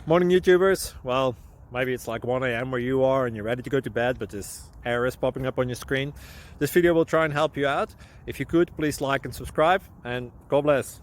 Morning YouTubers. Well, maybe it's like 1 a.m. where you are and you're ready to go to bed, but this error is popping up on your screen. This video will try and help you out. If you could, please like and subscribe, and God bless.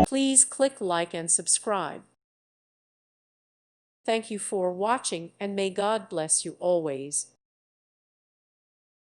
Please click like and subscribe. Thank you for watching, and may God bless you always.